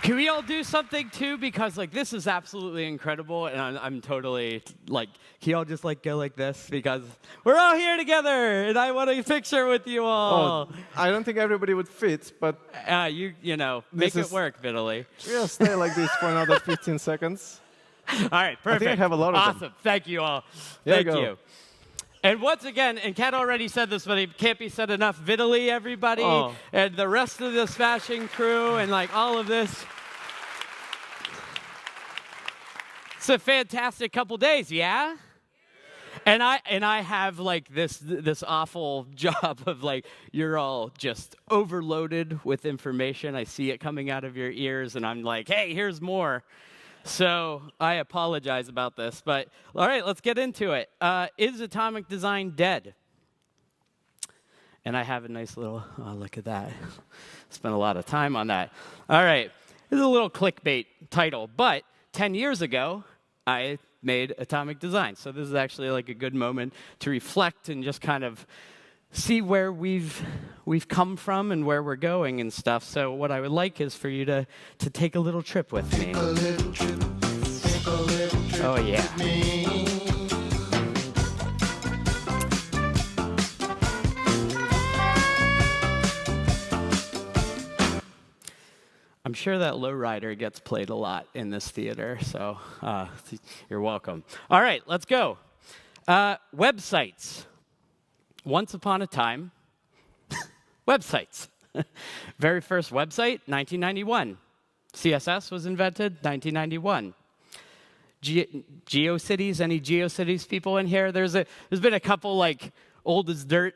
Can we all do something too? Because like this is absolutely incredible, and I'm totally like, can you all just like go like this because we're all here together, and I want a picture with you all. Oh, I don't think everybody would fit, but You know, make it work, Vitaly. we'll stay like this for another 15 seconds. All right, perfect. I think I have a lot of them. Awesome. Thank you all. There Thank you go. you. And once again, and Kat already said this, but it can't be said enough. Vitaly, everybody, and the rest of the Smashing crew, and like all of this. It's a fantastic couple days, yeah? And I have like this awful job of like you're all just overloaded with information. I see it coming out of your ears, and I'm like, hey, here's more. So I apologize about this, but all right, let's get into it. Is atomic design dead? And I have a nice little, look at that. Spent a lot of time on that. All right, this is a little clickbait title, but 10 years ago, I made atomic design. So this is actually like a good moment to reflect and just kind of see where we've come from and where we're going and stuff. So what I would like is for you to take a little trip with me. Take a little trip Oh yeah. with me. I'm sure that Lowrider gets played a lot in this theater, so you're welcome. All right, let's go. Websites. Once upon a time, websites. Very first website, 1991. CSS was invented, 1991. GeoCities, any GeoCities people in here? There's been a couple like old as dirt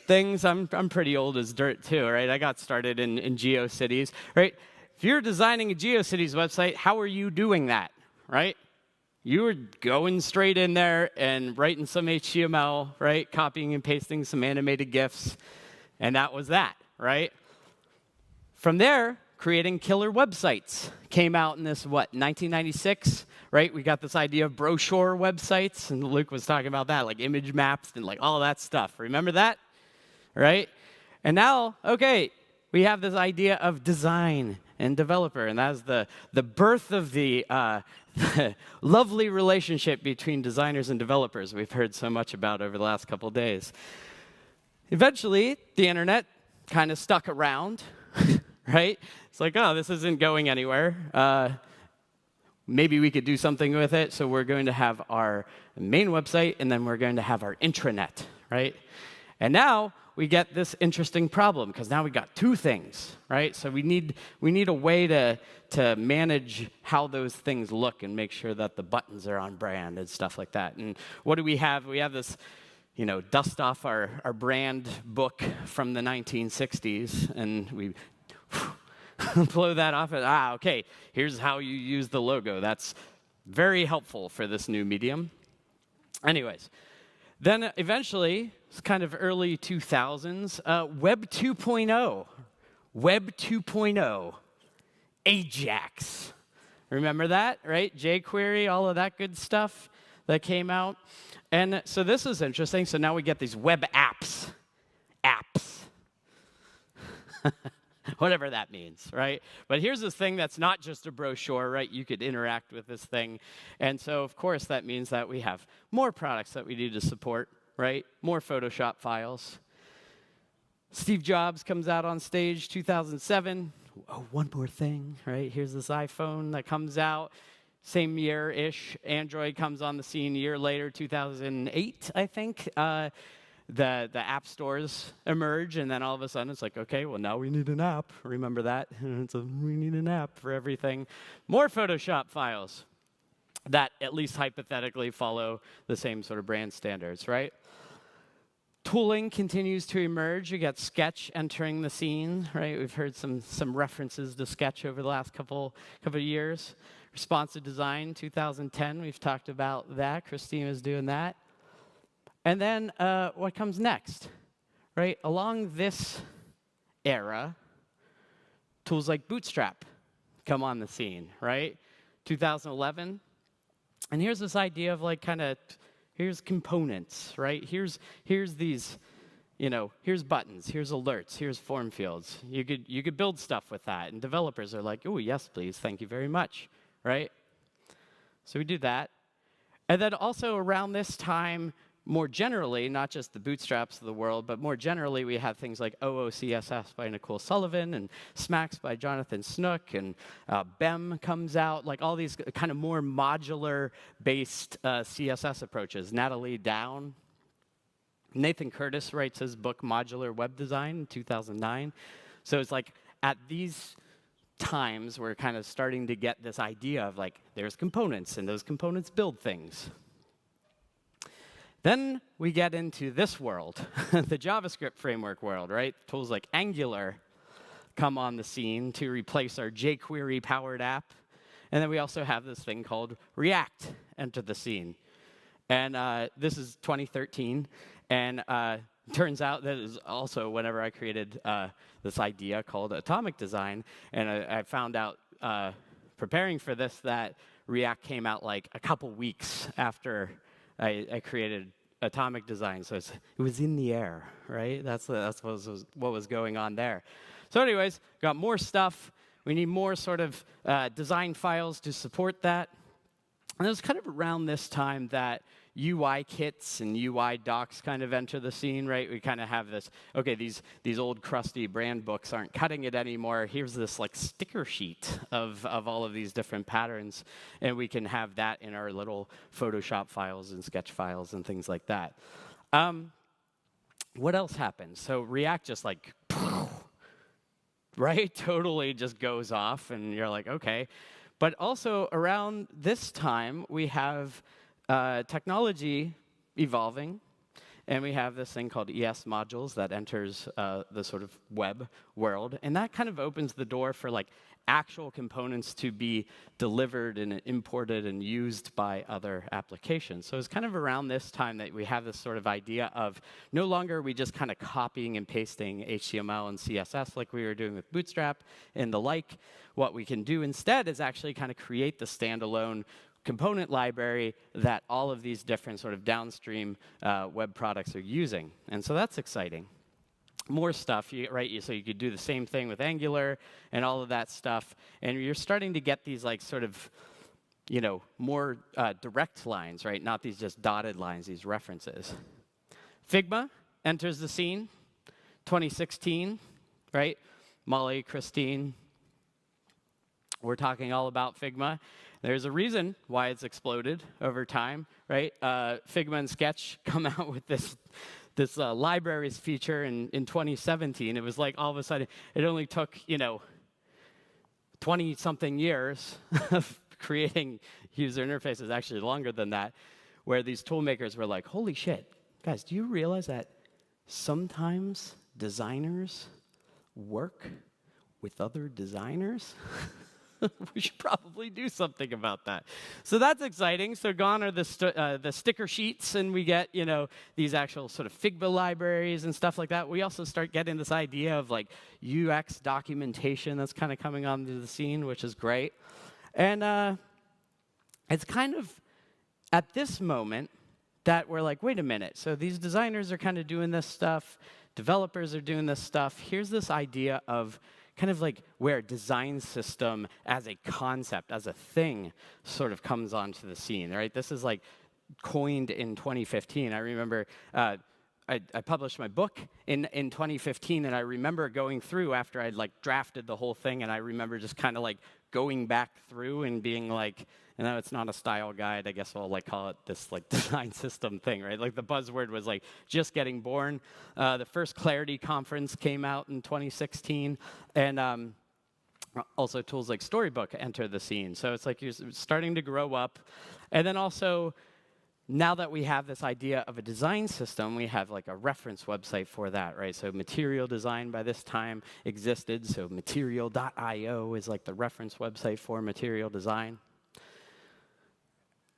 things. I'm pretty old as dirt too, right? I got started in GeoCities, right? If you're designing a GeoCities website, how are you doing that, right? You were going straight in there and writing some HTML, right? Copying and pasting some animated GIFs, and that was that, right? From there, creating killer websites came out in this, 1996, right? We got this idea of brochure websites, and Luke was talking about that, like image maps and like all that stuff. Remember that, right? And now, okay, we have this idea of design and developer, and that's the birth of the lovely relationship between designers and developers we've heard so much about over the last couple of days. Eventually, the internet kind of stuck around, right? It's like, oh, this isn't going anywhere. Maybe we could do something with it, so we're going to have our main website, and then we're going to have our intranet, right? And now we get this interesting problem, because now we got two things, right? So we need a way to manage how those things look and make sure that the buttons are on brand and stuff like that. And what do we have? We have this, dust off our brand book from the 1960s, and we blow that off. And, okay, here's how you use the logo. That's very helpful for this new medium. Anyways, then eventually, it's kind of early 2000s, Web 2.0. Web 2.0. Ajax. Remember that, right? jQuery, all of that good stuff that came out. And so this is interesting. So now we get these web apps. Apps. Whatever that means, right? But here's this thing that's not just a brochure, right? You could interact with this thing. And so, of course, that means that we have more products that we need to support, right? More Photoshop files. Steve Jobs comes out on stage, 2007. Oh, one more thing, right? Here's this iPhone that comes out. Same year-ish. Android comes on the scene a year later, 2008, I think. The app stores emerge, and then all of a sudden it's like, okay, well, now we need an app. Remember that? We need an app for everything. More Photoshop files that at least hypothetically follow the same sort of brand standards, right? Tooling continues to emerge. You got Sketch entering the scene, right? We've heard some references to Sketch over the last couple of years. Responsive design, 2010, we've talked about that. Christina's doing that. And then what comes next, right? Along this era, tools like Bootstrap come on the scene, right? 2011. And here's this idea of like here's components, right? Here's these here's buttons, here's alerts, here's form fields. You could build stuff with that, and developers are like, oh, yes, please, thank you very much, right? So we do that. And then also around this time, more generally, not just the bootstraps of the world, but more generally, we have things like OOCSS by Nicole Sullivan and Smacks by Jonathan Snook, and BEM comes out, like all these kind of more modular-based CSS approaches. Natalie Down. Nathan Curtis writes his book, Modular Web Design, in 2009. So it's like at these times, we're kind of starting to get this idea of like, there's components, and those components build things. Then we get into this world, the JavaScript framework world, right? Tools like Angular come on the scene to replace our jQuery-powered app. And then we also have this thing called React enter the scene. And this is 2013. And turns out that is also whenever I created this idea called Atomic Design. And I found out preparing for this that React came out like a couple weeks after I created Atomic Design, so it was in the air, right? That's what was going on there. So anyways, got more stuff. We need more sort of design files to support that. And it was kind of around this time that UI kits and UI docs kind of enter the scene, right? We kind of have this, okay, these old crusty brand books aren't cutting it anymore. Here's this like sticker sheet of all of these different patterns, and we can have that in our little Photoshop files and sketch files and things like that. What else happens? So React just like, right? Totally just goes off, and you're like, okay. But also around this time, we have technology evolving, and we have this thing called ES modules that enters the sort of web world, and that kind of opens the door for like actual components to be delivered and imported and used by other applications. So it's kind of around this time that we have this sort of idea of no longer are we just kind of copying and pasting HTML and CSS like we were doing with Bootstrap and the like. What we can do instead is actually kind of create the standalone component library that all of these different sort of downstream web products are using. And so that's exciting. More stuff, right? So you could do the same thing with Angular and all of that stuff. And you're starting to get these like sort of, more direct lines, right? Not these just dotted lines, these references. Figma enters the scene, 2016, right? Molly, Christine, we're talking all about Figma. There's a reason why it's exploded over time, right? Figma and Sketch come out with this libraries feature in 2017. It was like all of a sudden, it only took, 20-something years of creating user interfaces, actually longer than that, where these tool makers were like, holy shit, guys, do you realize that sometimes designers work with other designers? We should probably do something about that. So that's exciting. So gone are the sticker sheets, and we get these actual sort of Figma libraries and stuff like that. We also start getting this idea of like UX documentation that's kind of coming onto the scene, which is great. And it's kind of at this moment that we're like, wait a minute. So these designers are kind of doing this stuff. Developers are doing this stuff. Here's this idea of kind of like where design system as a concept, as a thing, sort of comes onto the scene, right? This is like coined in 2015. I remember I published my book in 2015, and I remember going through after I'd like drafted the whole thing, and I remember just kind of like going back through and being like, it's not a style guide. I guess I'll like call it this like design system thing, right? Like the buzzword was like just getting born. The first Clarity conference came out in 2016, and also tools like Storybook enter the scene. So it's like you're starting to grow up, and then also now that we have this idea of a design system, we have like a reference website for that, right? So Material Design by this time existed. So material.io is like the reference website for Material Design.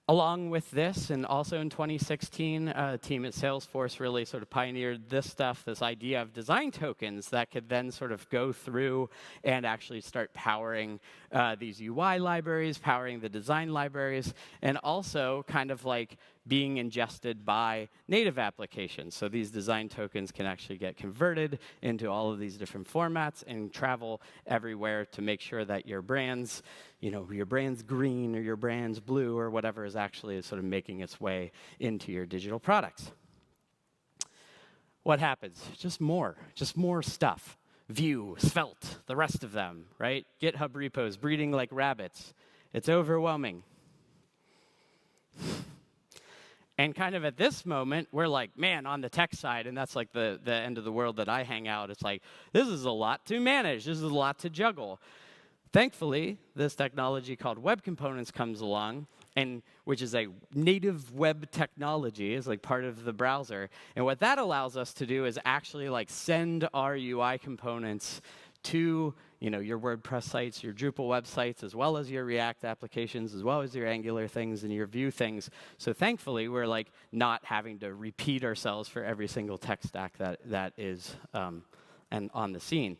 Along with this, and also in 2016, a team at Salesforce really sort of pioneered this stuff, this idea of design tokens that could then sort of go through and actually start powering these UI libraries, powering the design libraries, and also kind of like being ingested by native applications. So these design tokens can actually get converted into all of these different formats and travel everywhere to make sure that your brand's, your brand's green or your brand's blue or whatever is actually sort of making its way into your digital products. What happens? Just more stuff. Vue, Svelte, the rest of them, right? GitHub repos breeding like rabbits. It's overwhelming. And kind of at this moment, we're like, man, on the tech side, and that's like the end of the world that I hang out, it's like, this is a lot to manage. This is a lot to juggle. Thankfully, this technology called Web Components comes along, and which is a native web technology, is like part of the browser. And what that allows us to do is actually like send our UI components to your WordPress sites, your Drupal websites, as well as your React applications, as well as your Angular things and your Vue things. So thankfully, we're like not having to repeat ourselves for every single tech stack that is and on the scene.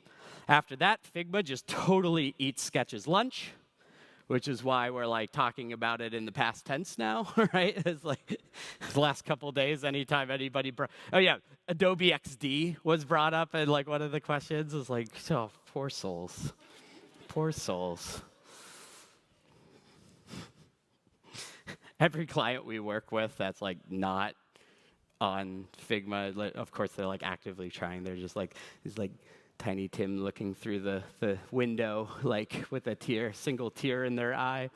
After that, Figma just totally eats Sketch's lunch, which is why we're like talking about it in the past tense now, right? It's like the last couple of days, anytime anybody oh yeah, Adobe XD was brought up, and like one of the questions is like, oh, poor souls, poor souls. Every client we work with that's like not on Figma, of course they're like actively trying. They're just like these like Tiny Tim looking through the window, like with a single tear in their eye.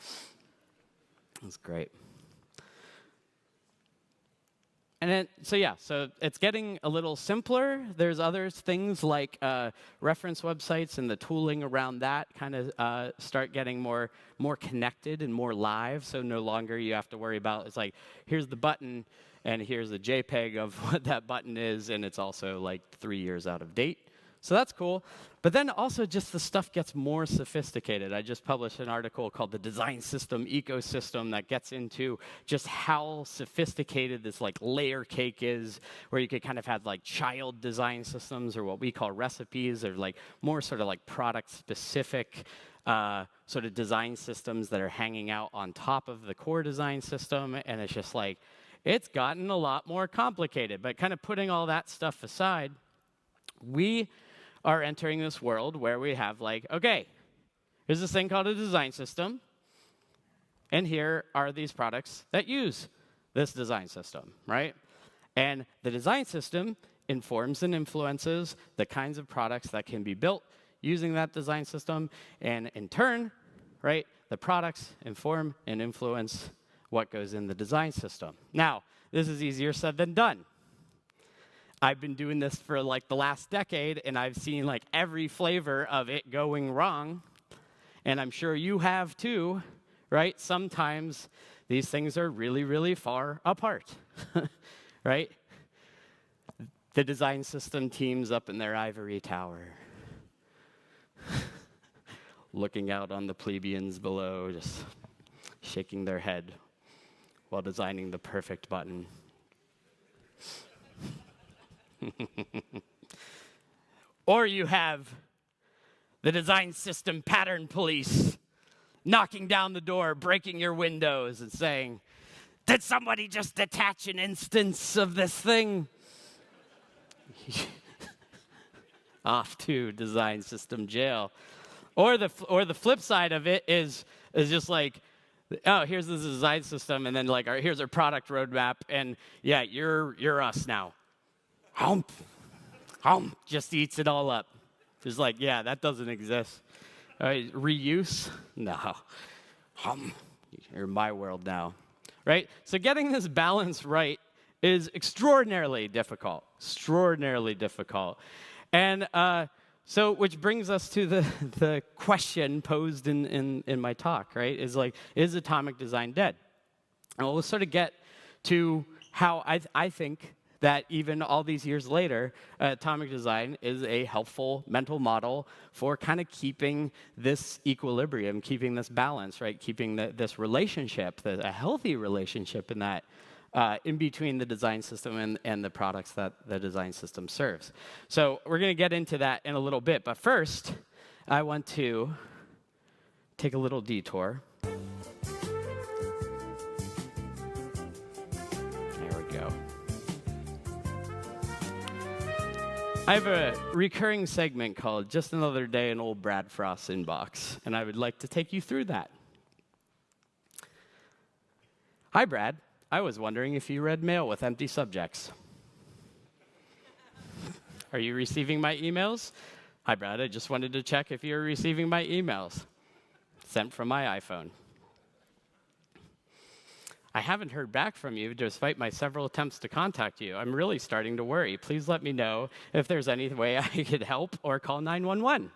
That's great. And then, so it's getting a little simpler. There's other things like reference websites and the tooling around that kind of start getting more connected and more live. So no longer you have to worry about, it's like, here's the button, and here's the JPEG of what that button is, and it's also like 3 years out of date. So that's cool. But then also just the stuff gets more sophisticated. I just published an article called The Design System Ecosystem that gets into just how sophisticated this like layer cake is, where you could kind of have like child design systems, or what we call recipes, or like more sort of like product specific sort of design systems that are hanging out on top of the core design system. And it's just like, it's gotten a lot more complicated. But kind of putting all that stuff aside, we are entering this world where we have like, okay, here's this thing called a design system, and here are these products that use this design system, right? And the design system informs and influences the kinds of products that can be built using that design system, and in turn, right, the products inform and influence what goes in the design system. Now, this is easier said than done. I've been doing this for like the last decade, and I've seen like every flavor of it going wrong, and I'm sure you have too, right? Sometimes these things are really, really far apart, right? The design system teams up in their ivory tower, looking out on the plebeians below, just shaking their head while designing the perfect button. Or you have the design system pattern police knocking down the door, breaking your windows, and saying, did somebody just attach an instance of this thing? Off to design system jail. Or the flip side of it is just like, oh, here's the design system, and then like here's our product roadmap, and yeah, you're us now. Hump, just eats it all up. Just like, yeah, that doesn't exist. Reuse? No. You're in my world now, right? So getting this balance right is extraordinarily difficult, And so, which brings us to the question posed in my talk, right? Is like, is atomic design dead? And we'll sort of get to how I think that even all these years later, atomic design is a helpful mental model for kind of keeping this equilibrium, keeping this balance, right? Keeping this relationship, a healthy relationship in that, in between the design system and the products that the design system serves. So we're going to get into that in a little bit. But first, I want to take a little detour. I have a recurring segment called Just Another Day in Old Brad Frost's Inbox, and I would like to take you through that. Hi, Brad. I was wondering if you read mail with empty subjects. Are you receiving my emails? Hi, Brad. I just wanted to check if you're receiving my emails. Sent from my iPhone. I haven't heard back from you despite my several attempts to contact you. I'm really starting to worry. Please let me know if there's any way I could help or call 911.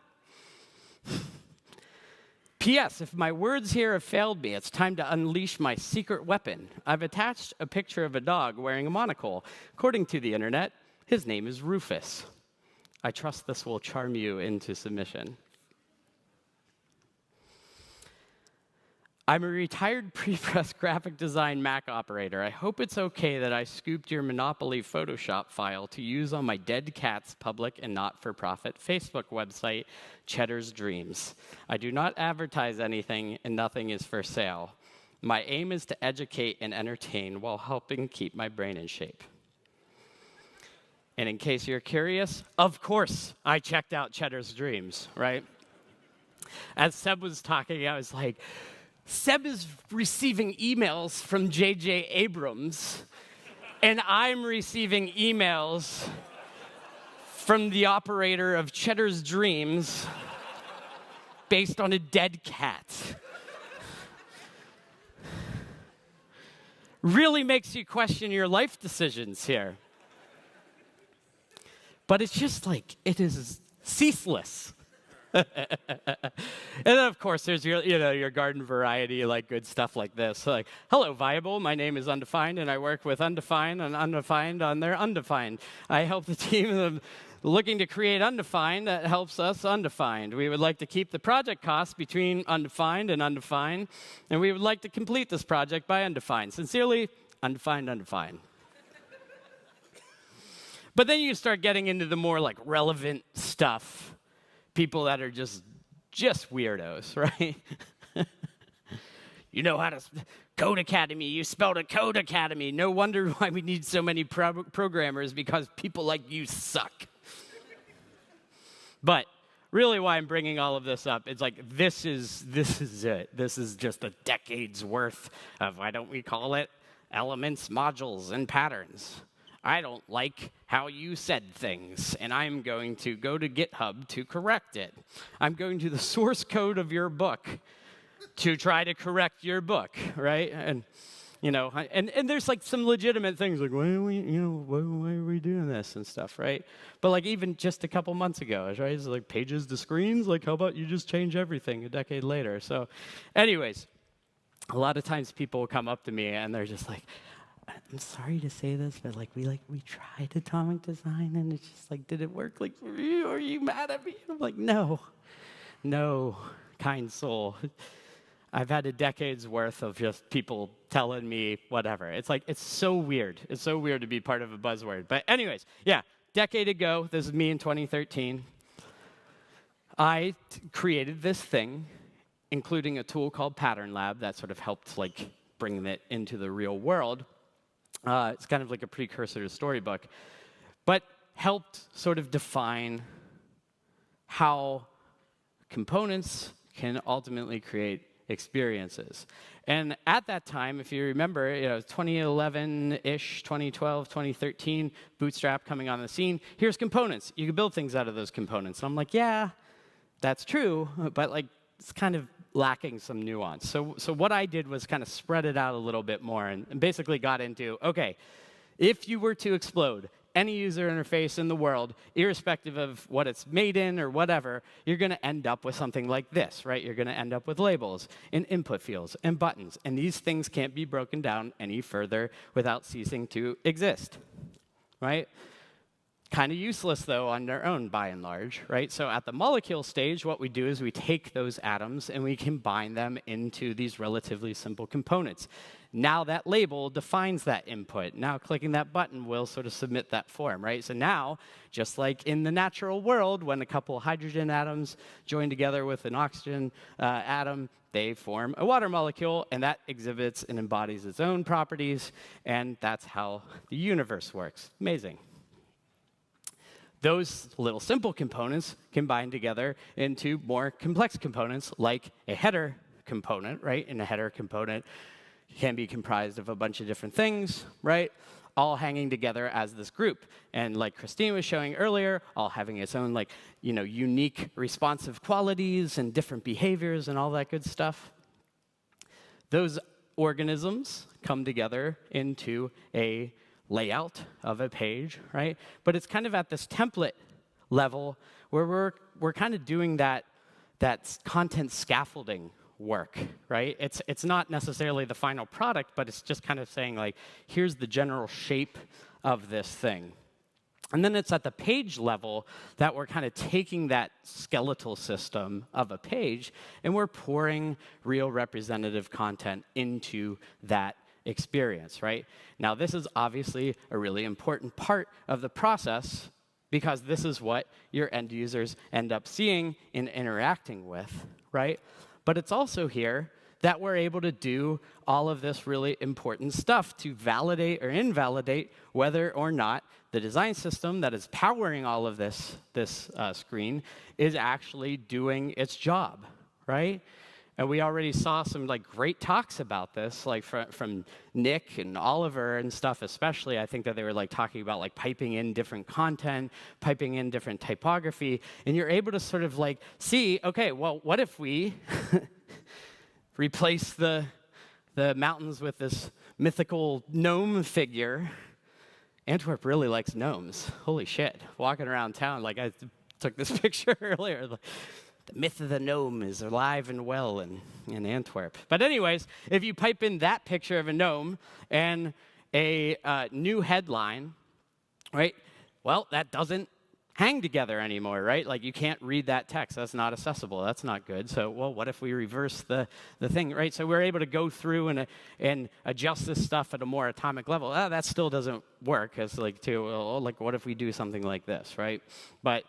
P.S. If my words here have failed me, it's time to unleash my secret weapon. I've attached a picture of a dog wearing a monocle. According to the internet, his name is Rufus. I trust this will charm you into submission. I'm a retired pre-press graphic design Mac operator. I hope it's okay that I scooped your Monopoly Photoshop file to use on my dead cat's public and not-for-profit Facebook website, Cheddar's Dreams. I do not advertise anything, and nothing is for sale. My aim is to educate and entertain while helping keep my brain in shape. And in case you're curious, of course I checked out Cheddar's Dreams, right? As Seb was talking, I was like, Seb is receiving emails from J.J. Abrams, and I'm receiving emails from the operator of Cheddar's Dreams based on a dead cat. Really makes you question your life decisions here. But it's just like, it is ceaseless. And then, of course, there's your garden variety, like good stuff like this. Like, hello, Viable. My name is Undefined, and I work with Undefined and Undefined on their Undefined. I help the team looking to create Undefined that helps us Undefined. We would like to keep the project costs between Undefined and Undefined, and we would like to complete this project by Undefined. Sincerely, Undefined. But then you start getting into the more like relevant stuff. People that are just weirdos, right? You know how to Code Academy. You spelled a Code Academy. No wonder why we need so many programmers, because people like you suck. But really why I'm bringing all of this up, it's like this is it. This is just a decade's worth of, why don't we call it, elements, modules, and patterns. I don't like how you said things, and I'm going to go to GitHub to correct it. I'm going to the source code of your book to try to correct your book, right? And and there's like some legitimate things like, why are we doing this and stuff, right? But like even just a couple months ago, right? It's like pages to screens. Like, how about you just change everything a decade later? So, anyways, a lot of times people will come up to me and they're just like, I'm sorry to say this, but like we tried atomic design and it's just like, did it work? Like, are you mad at me? I'm like, no, kind soul. I've had a decade's worth of just people telling me whatever. It's like, it's so weird. It's so weird to be part of a buzzword. But anyways, yeah, decade ago, this is me in 2013. I created this thing, including a tool called Pattern Lab that sort of helped like bring it into the real world. It's kind of like a precursor to Storybook, but helped sort of define how components can ultimately create experiences. And at that time, if you remember, 2011-ish, 2012, 2013, Bootstrap coming on the scene, here's components. You can build things out of those components. And I'm like, yeah, that's true, but like it's kind of lacking some nuance. So what I did was kind of spread it out a little bit more and basically got into, okay, if you were to explode any user interface in the world, irrespective of what it's made in or whatever, you're going to end up with something like this, right? You're going to end up with labels and input fields and buttons. And these things can't be broken down any further without ceasing to exist, right? Kind of useless, though, on their own, by and large, right? So at the molecule stage, what we do is we take those atoms and we combine them into these relatively simple components. Now that label defines that input. Now clicking that button will sort of submit that form, right? So now, just like in the natural world, when a couple of hydrogen atoms join together with an oxygen atom, they form a water molecule, and that exhibits and embodies its own properties, and that's how the universe works. Amazing. those little simple components combine together into more complex components like a header component, right? And a header component can be comprised of a bunch of different things, right? All hanging together as this group. And like Christine was showing earlier, all having its own like, unique responsive qualities and different behaviors and all that good stuff. Those organisms come together into a layout of a page, right? But it's kind of at this template level where we're kind of doing that content scaffolding work, right? It's not necessarily the final product, but it's just kind of saying like, here's the general shape of this thing. And then it's at the page level that we're kind of taking that skeletal system of a page and we're pouring real representative content into that experience, right? Now, this is obviously a really important part of the process because this is what your end users end up seeing and interacting with, right? But it's also here that we're able to do all of this really important stuff to validate or invalidate whether or not the design system that is powering all of this screen is actually doing its job, right? And we already saw some like great talks about this, like from Nick and Oliver and stuff especially. I think that they were like talking about like piping in different content, piping in different typography, and you're able to sort of like see, okay, well, what if we replace the mountains with this mythical gnome figure? Antwerp really likes gnomes. Holy shit. Walking around town, like I took this picture earlier. The myth of the gnome is alive and well in Antwerp. But anyways, if you pipe in that picture of a gnome and a new headline, right, well, that doesn't hang together anymore, right? Like you can't read that text. That's not accessible. That's not good. So, well, what if we reverse the thing, right? So we're able to go through and adjust this stuff at a more atomic level. That still doesn't work. It's like, like, what if we do something like this, right? But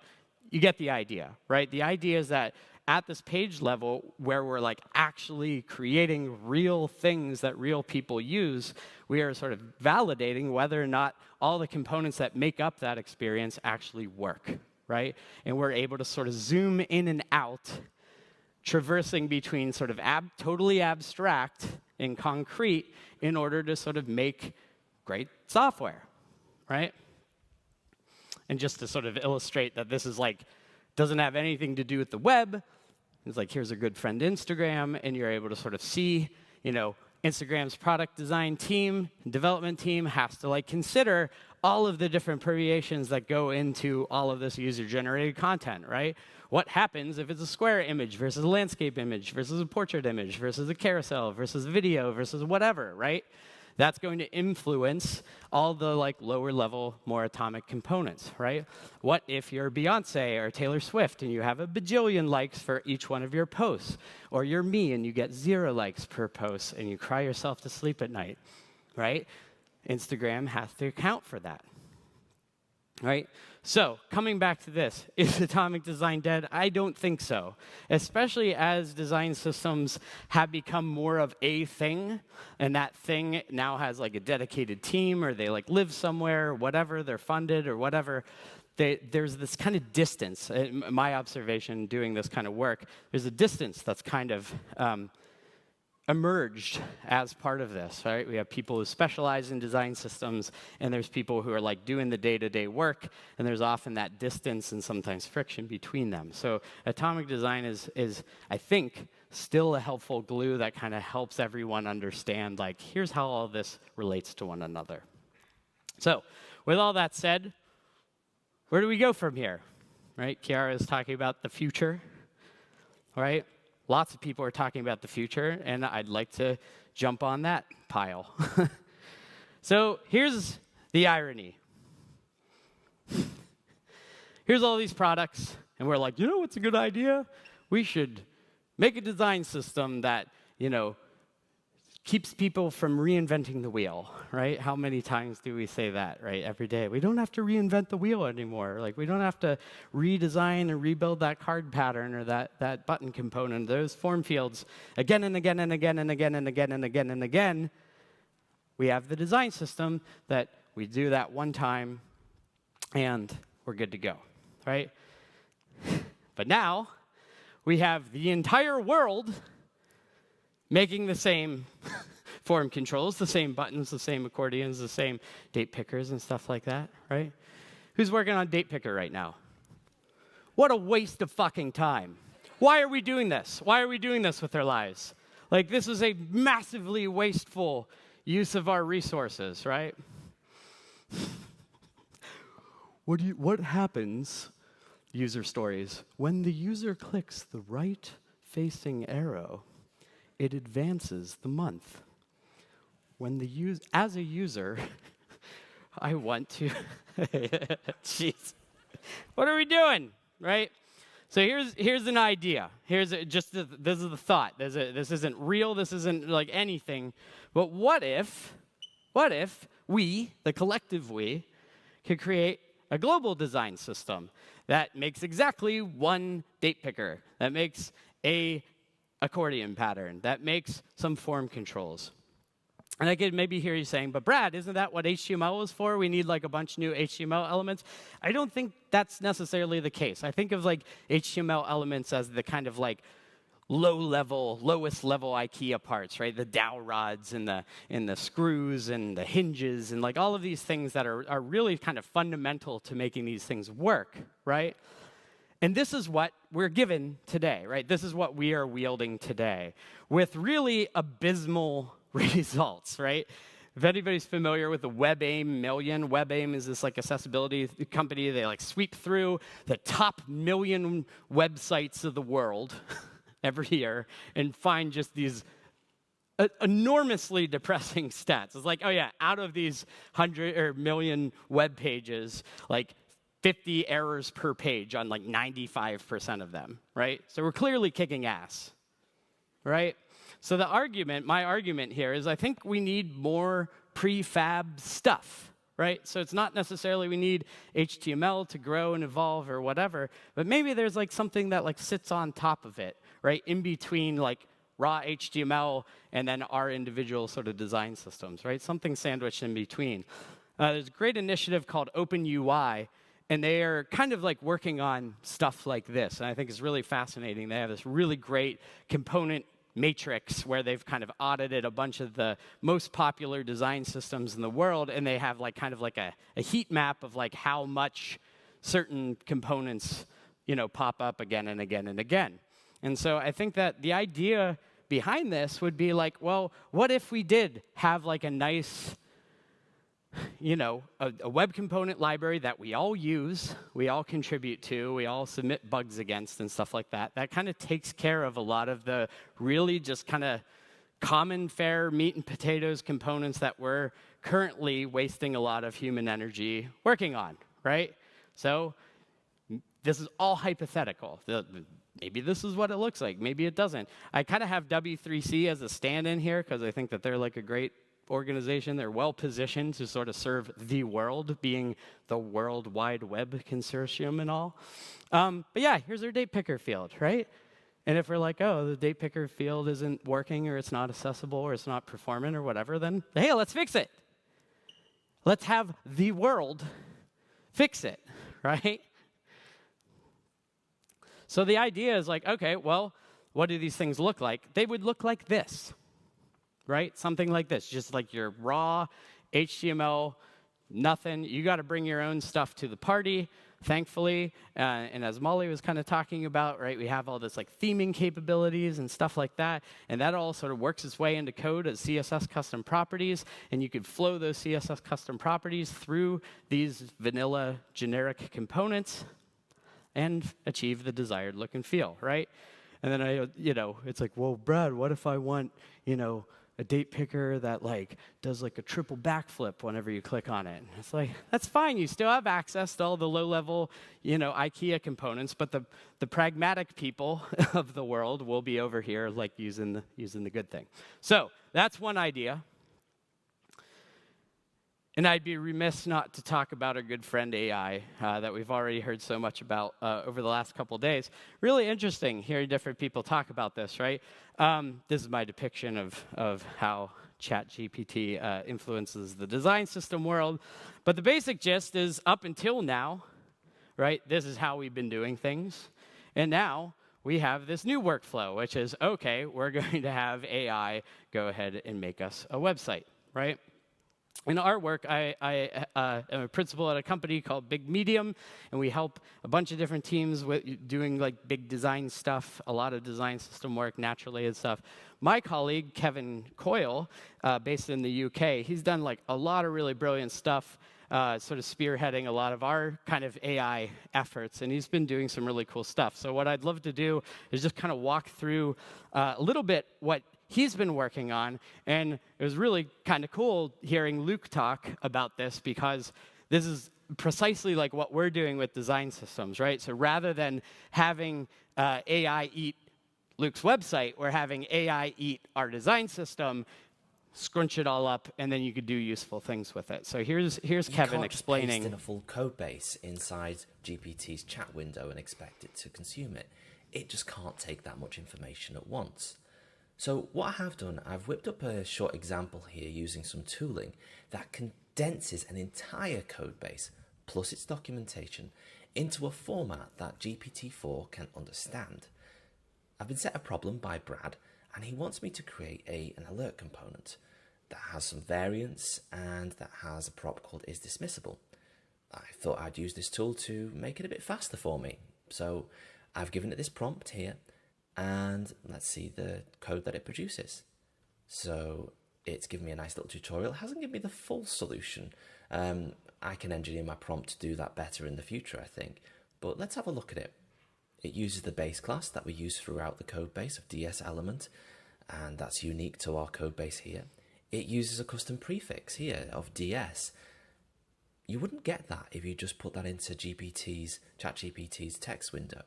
you get the idea, right? The idea is that at this page level where we're like actually creating real things that real people use, we are sort of validating whether or not all the components that make up that experience actually work, right? And we're able to sort of zoom in and out, traversing between sort of totally abstract and concrete in order to sort of make great software, right? And just to sort of illustrate that this is like, doesn't have anything to do with the web, it's like, here's a good friend Instagram, and you're able to sort of see, Instagram's product design team, development team has to like consider all of the different permeations that go into all of this user-generated content, right? What happens if it's a square image versus a landscape image versus a portrait image versus a carousel versus video versus whatever, right? That's going to influence all the like lower level, more atomic components, right? What if you're Beyonce or Taylor Swift and you have a bajillion likes for each one of your posts? Or you're me and you get 0 likes per post and you cry yourself to sleep at night, right? Instagram has to account for that, right? So coming back to this, is atomic design dead? I don't think so, especially as design systems have become more of a thing, and that thing now has like a dedicated team, or they like live somewhere, or whatever, they're funded or whatever. There's this kind of distance. In my observation doing this kind of work, there's a distance that's kind of emerged as part of this, right? We have people who specialize in design systems, and there's people who are like doing the day-to-day work, and there's often that distance and sometimes friction between them. So atomic design is I think, still a helpful glue that kind of helps everyone understand, like, here's how all this relates to one another. So with all that said, where do we go from here, right? Kiara is talking about the future, right? Lots of people are talking about the future, and I'd like to jump on that pile. So here's the irony. Here's all these products, and we're like, what's a good idea? We should make a design system that, keeps people from reinventing the wheel, right? How many times do we say that, right? Every day. We don't have to reinvent the wheel anymore. Like, we don't have to redesign and rebuild that card pattern or that button component, those form fields again and again and again and again and again and again and again. We have the design system that we do that one time, and we're good to go, right? But now we have the entire world making the same form controls, the same buttons, the same accordions, the same date pickers and stuff like that, right? Who's working on date picker right now? What a waste of fucking time. Why are we doing this? Why are we doing this with our lives? Like, this is a massively wasteful use of our resources, right? What happens, user stories, when the user clicks the right-facing arrow, it advances the month. As a user, I want to, jeez, what are we doing, right? So here's an idea. This is the thought. This isn't real. This isn't like anything. But what if we, the collective we, could create a global design system that makes exactly one date picker, that makes a accordion pattern, that makes some form controls? And I could maybe hear you saying, but Brad, isn't that what HTML is for? We need like a bunch of new HTML elements. I don't think that's necessarily the case. I think of like HTML elements as the kind of like lowest level IKEA parts, right? The dowel rods and the screws and the hinges and like all of these things that are really kind of fundamental to making these things work, right? And this is what we're given today, right? This is what we are wielding today with really abysmal results, right? If anybody's familiar with the WebAIM Million, WebAIM is this like accessibility company. They like sweep through the top 1,000,000 websites of the world every year and find just these enormously depressing stats. It's like, oh yeah, out of these 100 or million web pages, like 50 errors per page on like 95% of them, right? So we're clearly kicking ass, right? So my argument here is I think we need more prefab stuff, right? So it's not necessarily we need HTML to grow and evolve or whatever, but maybe there's like something that like sits on top of it, right? In between like raw HTML and then our individual sort of design systems, right? Something sandwiched in between. There's a great initiative called OpenUI, and they are kind of like working on stuff like this, and I think it's really fascinating. They have this really great component matrix where they've kind of audited a bunch of the most popular design systems in the world, and they have like kind of like a heat map of like how much certain components, you know, pop up again and again and again. And so I think that the idea behind this would be like, well, what if we did have like a nice, you know, a web component library that we all use, we all contribute to, we all submit bugs against and stuff like that. That kind of takes care of a lot of the really just kind of common fare meat and potatoes components that we're currently wasting a lot of human energy working on, right? So this is all hypothetical. Maybe this is what it looks like. Maybe it doesn't. I kind of have W3C as a stand-in here because I think that they're like a great organization. They're well positioned to sort of serve the world, being the World Wide Web Consortium and all. But yeah, here's our date picker field, right? And if we're like, oh, the date picker field isn't working or it's not accessible or it's not performant or whatever, then hey, let's fix it. Let's have the world fix it, right? So the idea is like, okay, well, what do these things look like? They would look like this. Right? Something like this, just like your raw HTML, nothing. You got to bring your own stuff to the party, thankfully. And as Molly was kind of talking about, right, we have all this like theming capabilities and stuff like that. And that all sort of works its way into code as CSS custom properties. And you could flow those CSS custom properties through these vanilla generic components and achieve the desired look and feel, right? And then it's like, well, Brad, what if I want, a date picker that like does like a triple backflip whenever you click on it? And it's like, that's fine. You still have access to all the low-level, IKEA components, but the pragmatic people of the world will be over here like using the good thing. So that's one idea. And I'd be remiss not to talk about our good friend AI that we've already heard so much about over the last couple of days. Really interesting hearing different people talk about this, right? This is my depiction of how ChatGPT influences the design system world. But the basic gist is, up until now, right? This is how we've been doing things. And now we have this new workflow, which is, okay, we're going to have AI go ahead and make us a website, right? In our work, I am a principal at a company called Big Medium, and we help a bunch of different teams with doing like big design stuff, a lot of design system work, naturally and stuff. My colleague, Kevin Coyle, based in the UK, he's done like a lot of really brilliant stuff, sort of spearheading a lot of our kind of AI efforts, and he's been doing some really cool stuff. So what I'd love to do is just kind of walk through a little bit what he's been working on, and it was really kind of cool hearing Luke talk about this, because this is precisely like what we're doing with design systems, right? So rather than having AI eat Luke's website, we're having AI eat our design system, scrunch it all up, and then you could do useful things with it. So here's Kevin explaining. You can't paste in a full code base inside GPT's chat window and expect it to consume it. It just can't take that much information at once. So what I have done, I've whipped up a short example here using some tooling that condenses an entire code base, plus its documentation, into a format that GPT-4 can understand. I've been set a problem by Brad, and he wants me to create an alert component that has some variants and that has a prop called isDismissible. I thought I'd use this tool to make it a bit faster for me. So I've given it this prompt here, and let's see the code that it produces. So it's given me a nice little tutorial. It hasn't given me the full solution. I can engineer my prompt to do that better in the future, I think. But let's have a look at it. It uses the base class that we use throughout the code base of DS_element, and that's unique to our code base here. It uses a custom prefix here of DS. You wouldn't get that if you just put that into ChatGPT's text window.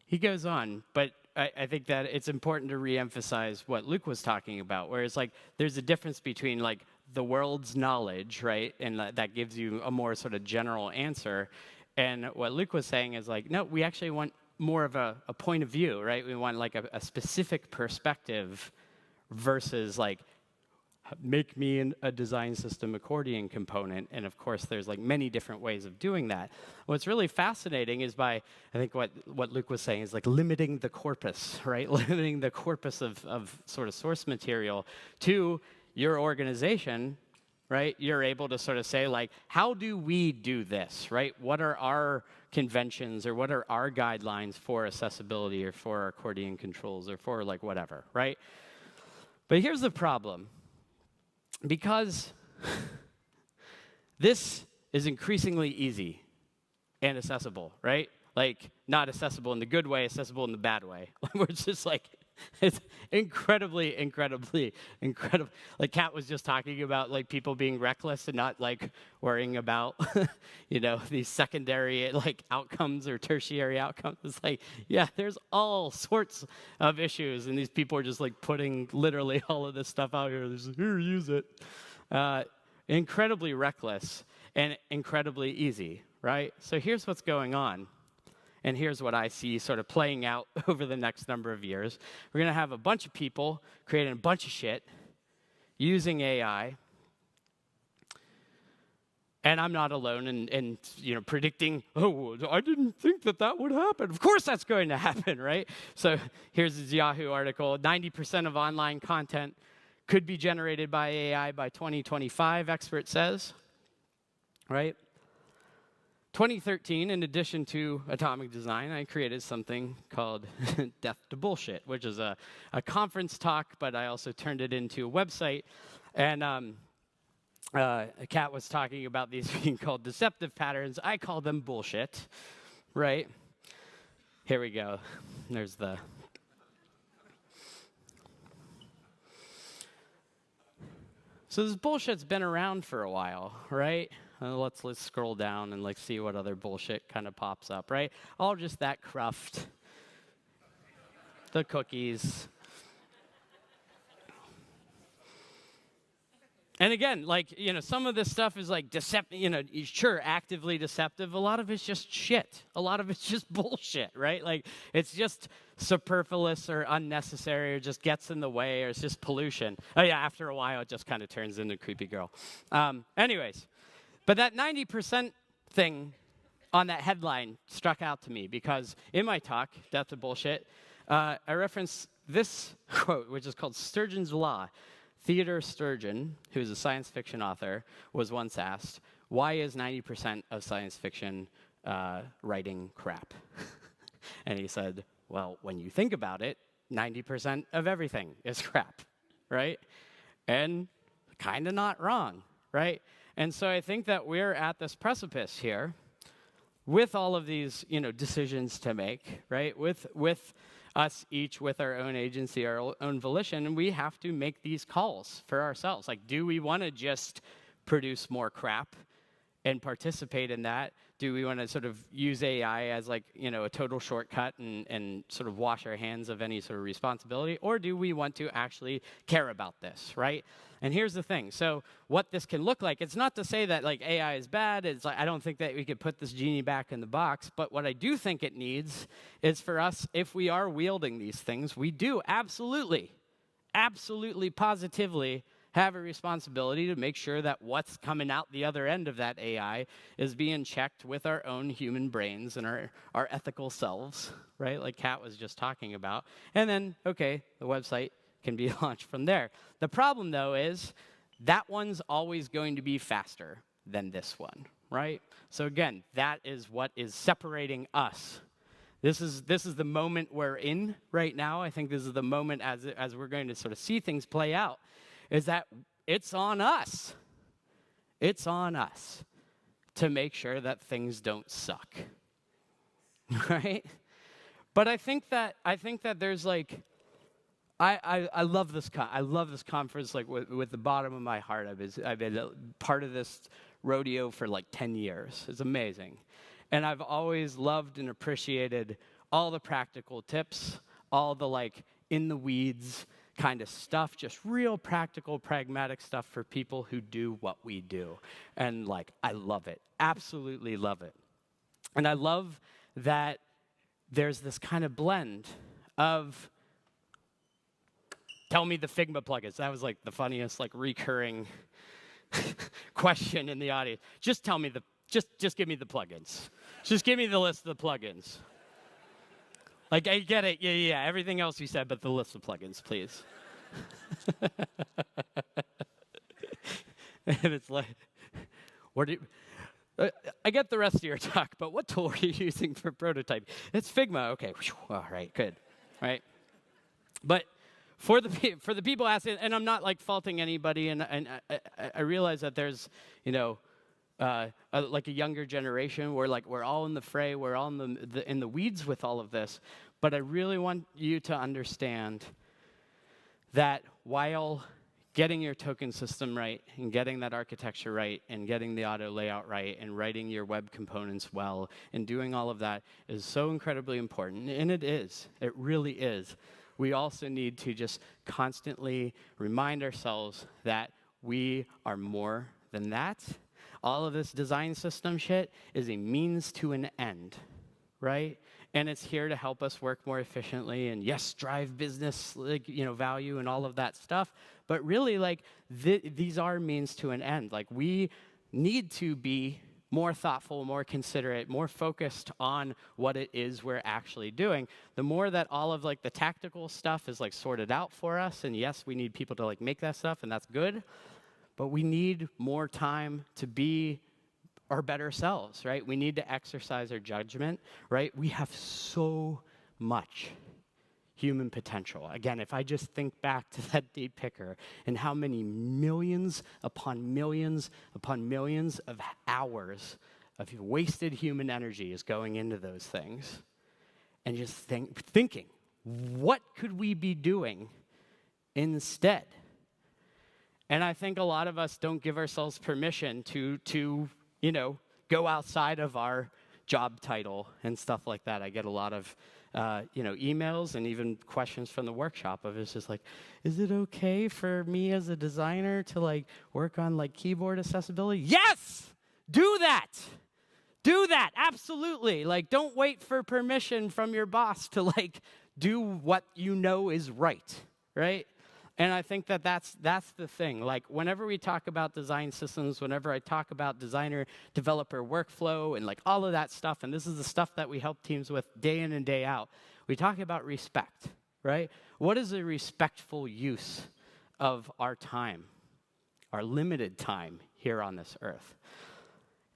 He goes on, but I think that it's important to reemphasize what Luke was talking about, where it's like there's a difference between like the world's knowledge, right, and that gives you a more sort of general answer, and what Luke was saying is like, no, we actually want more of a point of view, right? We want like a specific perspective versus like, make me a design system accordion component. And of course, there's like many different ways of doing that. What's really fascinating is by, I think what Luke was saying is like limiting the corpus, right? Limiting the corpus of sort of source material to your organization, right? You're able to sort of say like, how do we do this, right? What are our conventions or what are our guidelines for accessibility or for accordion controls or for like whatever, right? But here's the problem. Because this is increasingly easy and accessible, right? Like, not accessible in the good way, accessible in the bad way. Where it's just like, it's incredibly. Like, Kat was just talking about, like, people being reckless and not, like, worrying about, these secondary, like, outcomes or tertiary outcomes. It's like, yeah, there's all sorts of issues, and these people are just, like, putting literally all of this stuff out here. They're just, here, use it. Incredibly reckless and incredibly easy, right? So here's what's going on. And here's what I see sort of playing out over the next number of years. We're going to have a bunch of people creating a bunch of shit using AI. And I'm not alone in predicting, oh, I didn't think that would happen. Of course that's going to happen, right? So here's this Yahoo article. 90% of online content could be generated by AI by 2025, expert says, right? 2013, in addition to Atomic Design, I created something called Death to Bullshit, which is a conference talk, but I also turned it into a website. And Kat was talking about these being called deceptive patterns. I call them bullshit, right? Here we go. There's the... So this bullshit's been around for a while, right? Let's scroll down and like see what other bullshit kind of pops up, right? All just that cruft, the cookies. And again, like, some of this stuff is like deceptive, sure, actively deceptive. A lot of it's just shit. A lot of it's just bullshit, right? Like, it's just superfluous or unnecessary or just gets in the way or it's just pollution. Oh, yeah, after a while, it just kind of turns into a creepy girl. Anyways, but that 90% thing on that headline struck out to me because in my talk, Death to Bullshit, I reference this quote, which is called Sturgeon's Law. Theodore Sturgeon, who is a science fiction author, was once asked, why is 90% of science fiction writing crap? And he said, well, when you think about it, 90% of everything is crap, right? And kind of not wrong, right? And so I think that we're at this precipice here with all of these, decisions to make, right? With us each with our own agency, our own volition, and we have to make these calls for ourselves. Like, do we want to just produce more crap and participate in that? Do we want to sort of use AI as a total shortcut and sort of wash our hands of any sort of responsibility? Or do we want to actually care about this, right? And here's the thing. So what this can look like, it's not to say that AI is bad. It's I don't think that we could put this genie back in the box. But what I do think it needs is for us, if we are wielding these things, we do absolutely, positively have a responsibility to make sure that what's coming out the other end of that AI is being checked with our own human brains and our ethical selves, right? Like Kat was just talking about. And then, okay, the website can be launched from there. The problem, though, is that one's always going to be faster than this one, right? So again, that is what is separating us. This is the moment we're in right now. I think this is the moment as we're going to sort of see things play out, is that it's on us. It's on us to make sure that things don't suck, right? But I think that there's I love this. I love this conference with the bottom of my heart. I've been a part of this rodeo for 10 years. It's amazing, and I've always loved and appreciated all the practical tips, all the in the weeds kind of stuff, just real practical, pragmatic stuff for people who do what we do. And I love it, absolutely love it. And I love that there's this kind of blend of, tell me the Figma plugins. That was the funniest recurring question in the audience. Just tell me just give me the plugins. Just give me the list of the plugins. I get it, yeah, everything else you said, but the list of plugins, please. And it's I get the rest of your talk, but what tool are you using for prototype? It's Figma, okay, all right, good, right? But for the people asking, and I'm not faulting anybody, and I realize that there's, a younger generation where we're all in the fray, we're all in the weeds with all of this. But I really want you to understand that while getting your token system right and getting that architecture right and getting the auto layout right and writing your web components well and doing all of that is so incredibly important, and it really is. We also need to just constantly remind ourselves that we are more than that. All of this design system shit is a means to an end, right? And it's here to help us work more efficiently and, yes, drive business value and all of that stuff. But really, these are means to an end. We need to be more thoughtful, more considerate, more focused on what it is we're actually doing. The more that all of the tactical stuff is sorted out for us, and yes, we need people to make that stuff, and that's good. But we need more time to be our better selves, right? We need to exercise our judgment, right? We have so much human potential. Again, if I just think back to that date picker and how many millions upon millions upon millions of hours of wasted human energy is going into those things, and just thinking, what could we be doing instead? And I think a lot of us don't give ourselves permission to go outside of our job title and stuff like that. I get a lot of, emails and even questions from the workshop of it's just is it okay for me as a designer to work on keyboard accessibility? Yes! Do that! Do that, absolutely. Don't wait for permission from your boss to do what you know is right, right? And I think that that's the thing. Like, whenever we talk about design systems, whenever I talk about developer workflow and like all of that stuff, and this is the stuff that we help teams with day in and day out, we talk about respect, right? What is a respectful use of our time, our limited time here on this earth?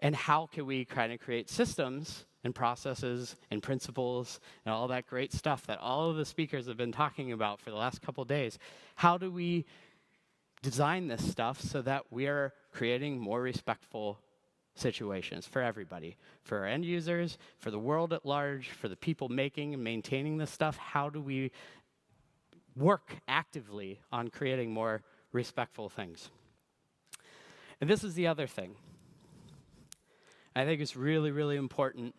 And how can we kind of create systems and processes and principles and all that great stuff that all of the speakers have been talking about for the last couple of days? How do we design this stuff so that we are creating more respectful situations for everybody, for our end users, for the world at large, for the people making and maintaining this stuff? How do we work actively on creating more respectful things? And this is the other thing. I think it's really, really important.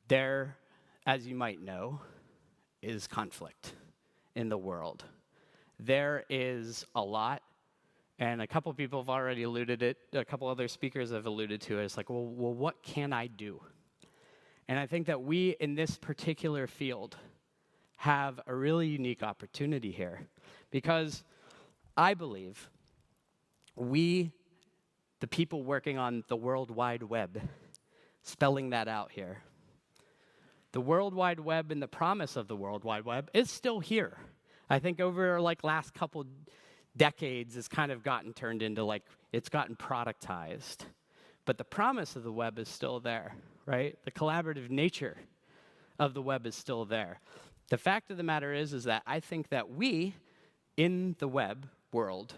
There, as you might know, is conflict in the world. There is a lot, and a couple people have already alluded it, a couple other speakers have alluded to it. It's like, well, what can I do? And I think that we, in this particular field, have a really unique opportunity here, because I believe we, the people working on the World Wide Web, spelling that out here, the World Wide Web and the promise of the World Wide Web is still here. I think over like last couple decades, it's kind of gotten turned into like, it's gotten productized. But the promise of the web is still there, right? The collaborative nature of the web is still there. The fact of the matter is that I think that we, in the web world,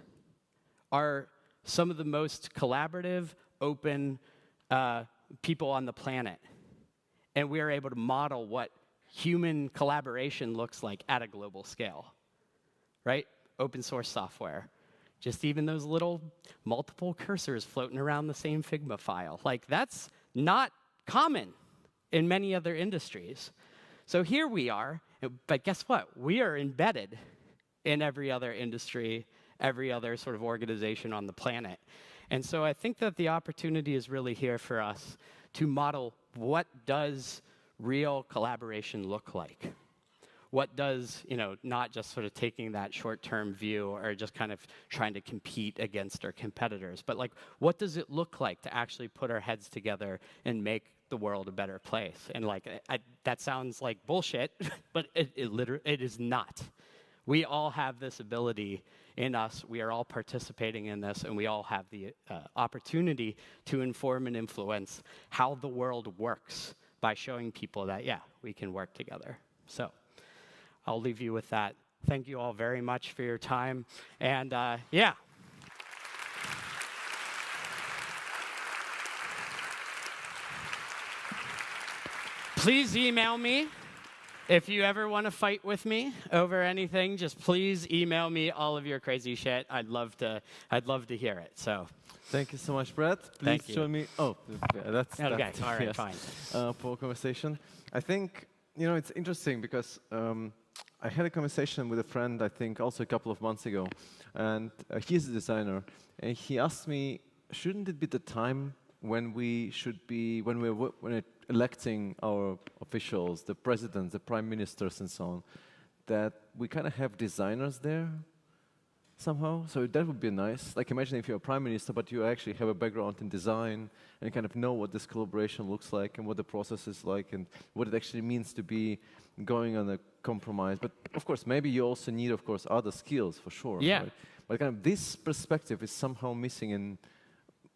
are some of the most collaborative, open people on the planet. And we are able to model what human collaboration looks like at a global scale, right? Open source software. Just even those little multiple cursors floating around the same Figma file. Like, that's not common in many other industries. So here we are, but guess what? We are embedded in every other industry, every other sort of organization on the planet. And so I think that the opportunity is really here for us to model what does real collaboration look like. What does, not just sort of taking that short-term view or just kind of trying to compete against our competitors, but like, what does it look like to actually put our heads together and make the world a better place? And like, that sounds like bullshit, but it is not. We all have this ability in us. We are all participating in this, and we all have the opportunity to inform and influence how the world works by showing people that, yeah, we can work together. So I'll leave you with that. Thank you all very much for your time. And yeah. Please email me. If you ever want to fight with me over anything, just please email me all of your crazy shit. I'd love to hear it. So, thank you so much, Brett. Please show me. Oh, yeah, that's okay. All right, yes. fine. For conversation, I think it's interesting because I had a conversation with a friend. I think also a couple of months ago, and he's a designer, and he asked me, shouldn't it be the time when we're electing our officials, the presidents, the prime ministers, and so on, that we kind of have designers there somehow? So that would be nice. Like, imagine if you're a prime minister, but you actually have a background in design and you kind of know what this collaboration looks like and what the process is like and what it actually means to be going on a compromise. But of course, maybe you also need, of course, other skills for sure. Yeah. Right? But kind of this perspective is somehow missing in.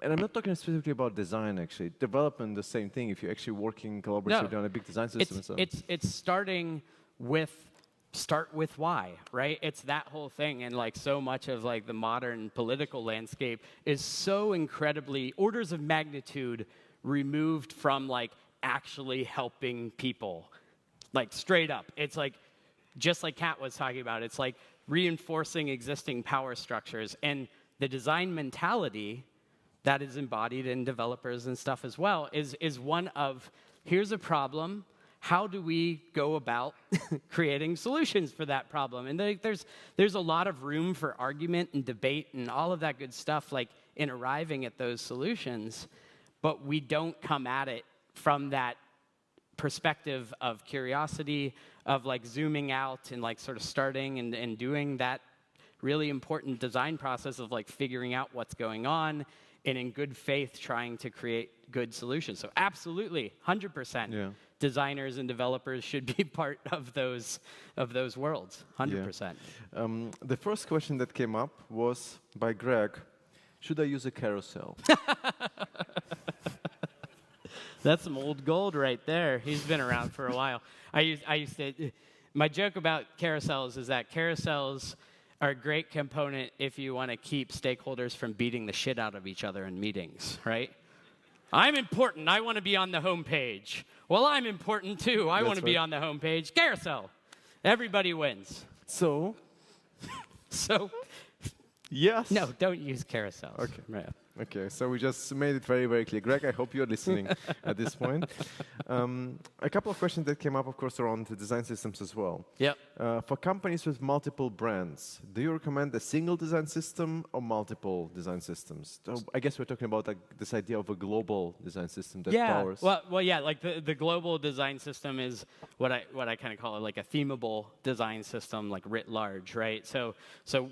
And I'm not talking specifically about design, actually. Development, the same thing. If you're actually working collaboratively on a big design system. It's starting with, start with why, right? It's that whole thing. And like so much of like the modern political landscape is so incredibly orders of magnitude removed from like actually helping people. Like straight up. It's like, just like Kat was talking about, it's like reinforcing existing power structures. And the design mentality that is embodied in developers and stuff as well, is one of, here's a problem, how do we go about creating solutions for that problem? And there's a lot of room for argument and debate and all of that good stuff, like in arriving at those solutions, but we don't come at it from that perspective of curiosity, of like zooming out and like sort of starting and doing that really important design process of like figuring out what's going on and in good faith trying to create good solutions. So absolutely, 100%. Yeah. Designers and developers should be part of those worlds, 100%. The first question that came up was by Greg, should I use a carousel? That's some old gold right there. He's been around for a while. I used to, my joke about carousels is that carousels are a great component if you want to keep stakeholders from beating the shit out of each other in meetings, right? I'm important. I want to be on the home page. Well, I'm important too. I want to be on the home page. Carousel. Everybody wins. So, yes. No, don't use carousels. Okay. Right. Okay, so we just made it very, very clear. Greg, I hope you're listening at this point. A couple of questions that came up, of course, around the design systems as well. Yep. For companies with multiple brands, do you recommend a single design system or multiple design systems? So I guess we're talking about like, this idea of a global design system that powers. Well, yeah. Like the global design system is what I kind of call it, like a themable design system, like writ large, right? So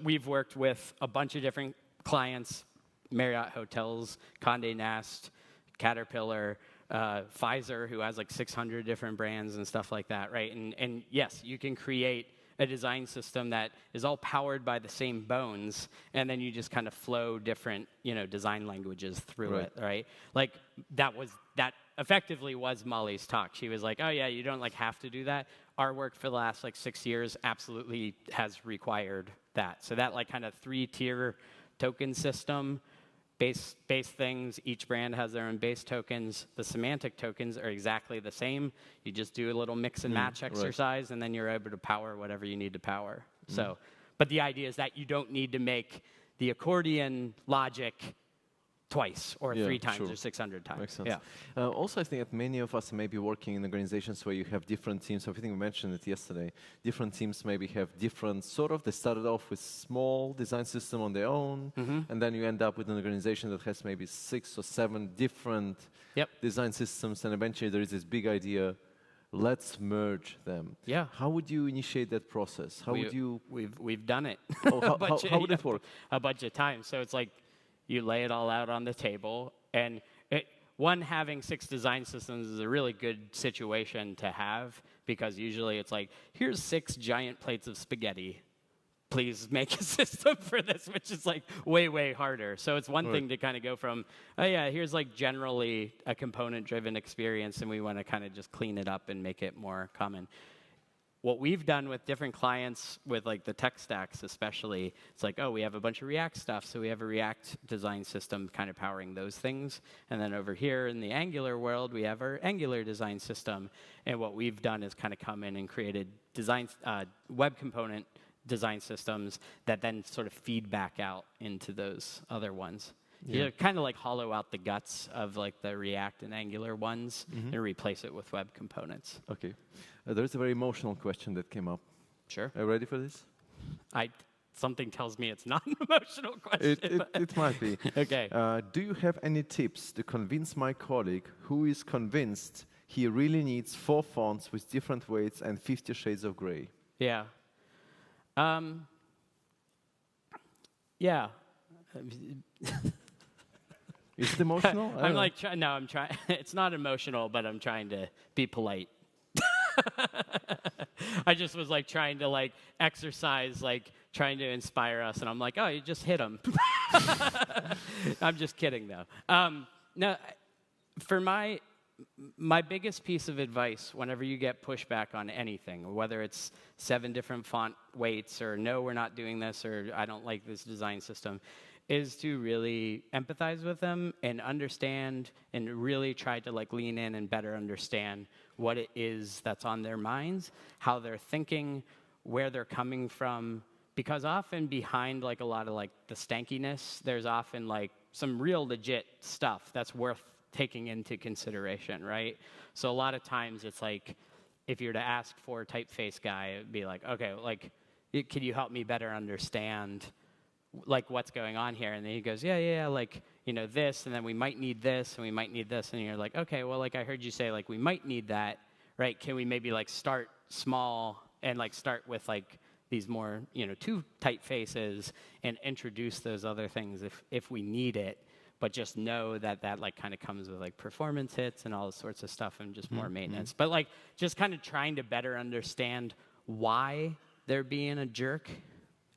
we've worked with a bunch of different clients. Marriott Hotels, Condé Nast, Caterpillar, Pfizer, who has like 600 different brands and stuff like that, right? And yes, you can create a design system that is all powered by the same bones, and then you just kind of flow different, design languages through it, right? Like that effectively was Molly's talk. She was like, "Oh yeah, you don't like have to do that." Our work for the last like 6 years absolutely has required that. So that like kind of 3-tier token system. Base things, each brand has their own base tokens. The semantic tokens are exactly the same. You just do a little mix and match exercise, and then you're able to power whatever you need to power. So, but the idea is that you don't need to make the accordion logic twice or 3 times or 600 times. Makes sense. Yeah. Also, I think that many of us may be working in organizations where you have different teams. I think we mentioned it yesterday. Different teams maybe have different they started off with small design system on their own, and then you end up with an organization that has maybe 6 or 7 different design systems, and eventually there is this big idea, let's merge them. Yeah. How would you initiate that process? How would you? We've done it. How would it work? A bunch of times. So it's like, you lay it all out on the table, and having 6 design systems is a really good situation to have, because usually it's like, here's 6 giant plates of spaghetti. Please make a system for this, which is like way, way harder. So it's one thing to kind of go from, oh yeah, here's like generally a component-driven experience, and we want to kind of just clean it up and make it more common. What we've done with different clients, with like the tech stacks especially, it's like, oh, we have a bunch of React stuff, so we have a React design system kind of powering those things. And then over here in the Angular world, we have our Angular design system. And what we've done is kind of come in and created web component design systems that then sort of feed back out into those other ones. You kind of like hollow out the guts of like the React and Angular ones and replace it with web components. Okay. There's a very emotional question that came up. Sure. Are you ready for this? Something tells me it's not an emotional question. It might be. Okay. Do you have any tips to convince my colleague who is convinced he really needs 4 fonts with different weights and 50 shades of gray? Yeah. Yeah. Is it emotional? I'm like, I'm trying. It's not emotional, but I'm trying to be polite. I just was like trying to like exercise, like trying to inspire us, and I'm like, oh, you just hit him. I'm just kidding though. No, for my biggest piece of advice whenever you get pushback on anything, whether it's 7 different font weights or no, we're not doing this, or I don't like this design system, is to really empathize with them and understand and really try to like lean in and better understand what it is that's on their minds, how they're thinking, where they're coming from. Because often behind like a lot of like the stankiness, there's often like some real legit stuff that's worth taking into consideration, right? So a lot of times it's like, if you were to ask for a typeface guy, it'd be like, okay, like, can you help me better understand like what's going on here? And then he goes, yeah, like, this, and then we might need this, and we might need this, and you're like, okay, well, like I heard you say, like, we might need that, right? Can we maybe like start small and like start with like these more, two typefaces and introduce those other things if we need it. But just know that like kind of comes with like performance hits and all sorts of stuff and just more maintenance. But like just kind of trying to better understand why they're being a jerk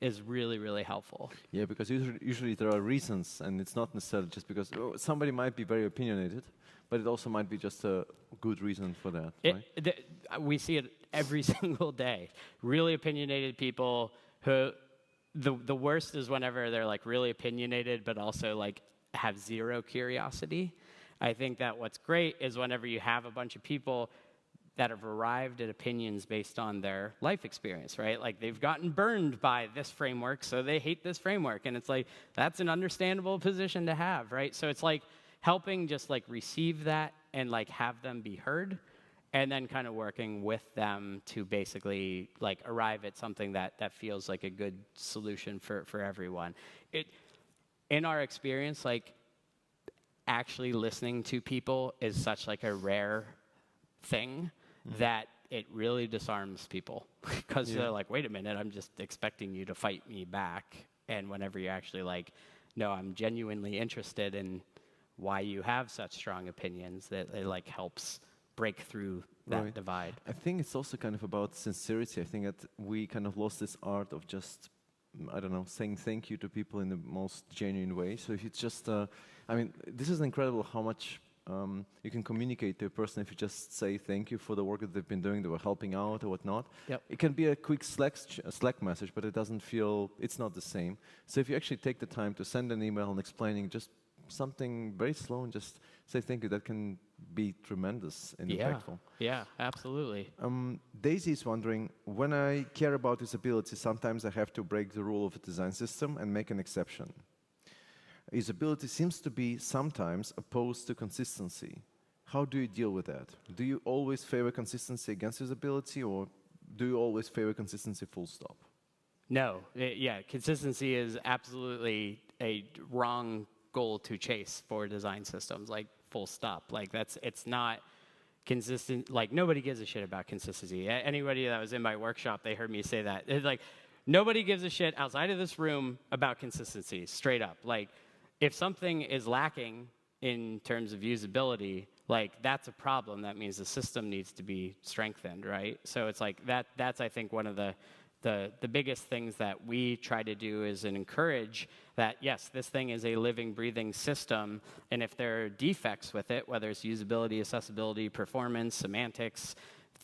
is really, really helpful. Yeah, because usually there are reasons, and it's not necessarily just because somebody might be very opinionated, but it also might be just a good reason for that, right? We see it every single day. Really opinionated people who, the worst is whenever they're like really opinionated, but also like have zero curiosity. I think that what's great is whenever you have a bunch of people that have arrived at opinions based on their life experience, right? Like they've gotten burned by this framework, so they hate this framework. And it's like, that's an understandable position to have, right? So it's like helping just like receive that and like have them be heard, and then kind of working with them to basically like arrive at something that feels like a good solution for everyone. In our experience, like actually listening to people is such like a rare thing that it really disarms people because they're like, wait a minute, I'm just expecting you to fight me back. And whenever you actually like, no, I'm genuinely interested in why you have such strong opinions, that it like helps break through that divide. I think it's also kind of about sincerity. I think that we kind of lost this art of just, I don't know, saying thank you to people in the most genuine way. So if it's just, this is incredible how much you can communicate to a person if you just say thank you for the work that they've been doing, they were helping out or whatnot. Yep. It can be a quick Slack message, but it doesn't feel, it's not the same. So if you actually take the time to send an email and explaining just something very slow and just say thank you, that can be tremendous and impactful. Yeah, absolutely. Daisy is wondering, when I care about usability, sometimes I have to break the rule of a design system and make an exception. Usability seems to be sometimes opposed to consistency. How do you deal with that? Do you always favor consistency against usability, or do you always favor consistency full stop? No, consistency is absolutely a wrong goal to chase for design systems, like full stop. Like it's not consistent, like nobody gives a shit about consistency. Anybody that was in my workshop, they heard me say that. It's like, nobody gives a shit outside of this room about consistency, straight up. Like, if something is lacking in terms of usability, like that's a problem. That means the system needs to be strengthened, right? So it's like that's I think one of the biggest things that we try to do is encourage that, yes, this thing is a living, breathing system, and if there are defects with it, whether it's usability, accessibility, performance, semantics,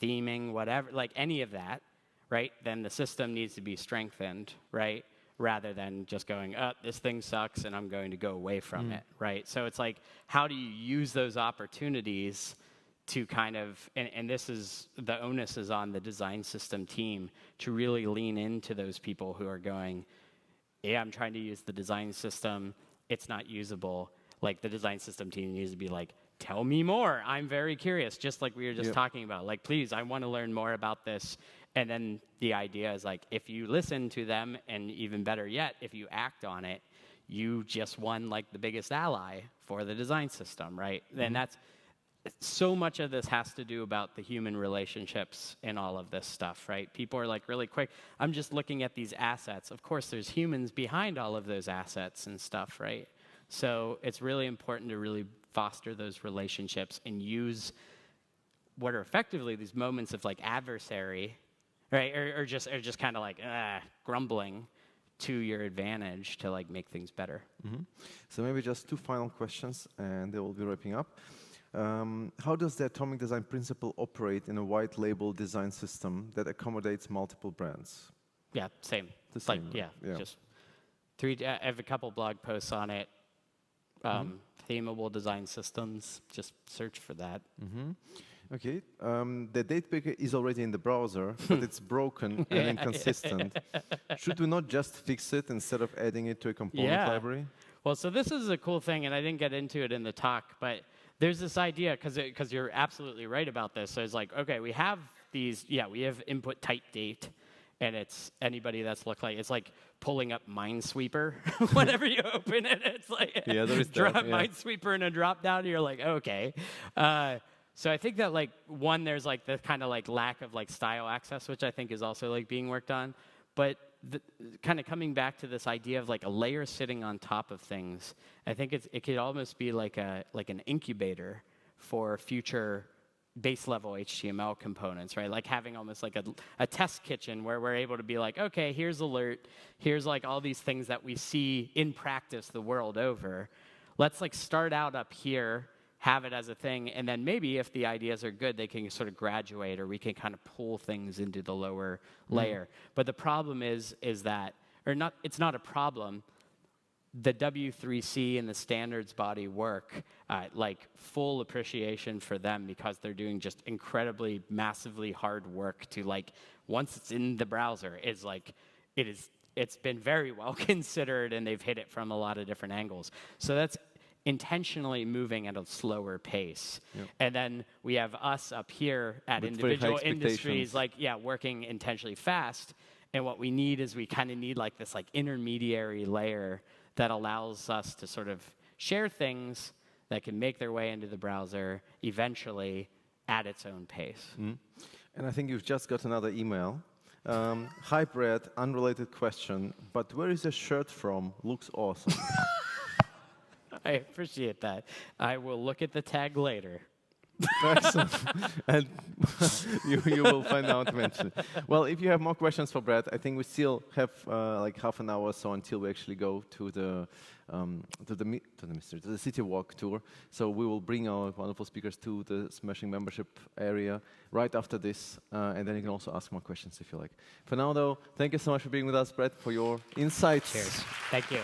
theming, whatever, like any of that, right, then the system needs to be strengthened, right? Rather than just going, this thing sucks and I'm going to go away from it, right? So it's like, how do you use those opportunities to kind of, and this is, the onus is on the design system team to really lean into those people who are going, yeah, I'm trying to use the design system, it's not usable. Like the design system team needs to be like, tell me more, I'm very curious, just like we were just talking about. Like, please, I want to learn more about this. And then the idea is like, if you listen to them, and even better yet, if you act on it, you just won like the biggest ally for the design system, right? Then that's, so much of this has to do about the human relationships and all of this stuff, right? People are like really quick, I'm just looking at these assets. Of course, there's humans behind all of those assets and stuff, right? So it's really important to really foster those relationships and use what are effectively these moments of like adversary, right? Or just kind of like grumbling to your advantage to like make things better. So maybe just two final questions, and they will be wrapping up. How does the atomic design principle operate in a white label design system that accommodates multiple brands? Yeah, same. The same, like, yeah, just I have a couple blog posts on it. Themable design systems, just search for that. Okay, the date picker is already in the browser, but it's broken and inconsistent. Should we not just fix it instead of adding it to a component library? Well, so this is a cool thing, and I didn't get into it in the talk, but there's this idea, because you're absolutely right about this. So it's like, okay, we have these, we have input type date, and it's anybody that's looked like, it's like pulling up Minesweeper. Whenever you open it, it's like there is Minesweeper in a drop down, and you're like, okay. So I think that like, one, there's like the kind of like lack of like style access, which I think is also like being worked on. But kind of coming back to this idea of like a layer sitting on top of things, I think it could almost be like an incubator for future base level HTML components, right? Like having almost like a test kitchen where we're able to be like, okay, here's alert, here's like all these things that we see in practice the world over. Let's like start out up here, have it as a thing, and then maybe if the ideas are good, they can sort of graduate, or we can kind of pull things into the lower layer. But the problem is that, or not, it's not a problem. The W3C and the standards body work, like full appreciation for them, because they're doing just incredibly, massively hard work to like, once it's in the browser, it's been very well considered, and they've hit it from a lot of different angles. So that's intentionally moving at a slower pace. Yep. And then we have us up here at with individual industries, like, working intentionally fast. And what we need is we kind of need like this like intermediary layer that allows us to sort of share things that can make their way into the browser eventually at its own pace. Mm. And I think you've just got another email. Hi, Brad, unrelated question, but where is the shirt from? Looks awesome. I appreciate that. I will look at the tag later. Excellent. And you will find out eventually. Well, if you have more questions for Brad, I think we still have like half an hour or so until we actually go to the City Walk tour. So we will bring our wonderful speakers to the Smashing membership area right after this, and then you can also ask more questions if you like. For now, though, thank you so much for being with us, Brad, for your insights. Cheers. Thank you.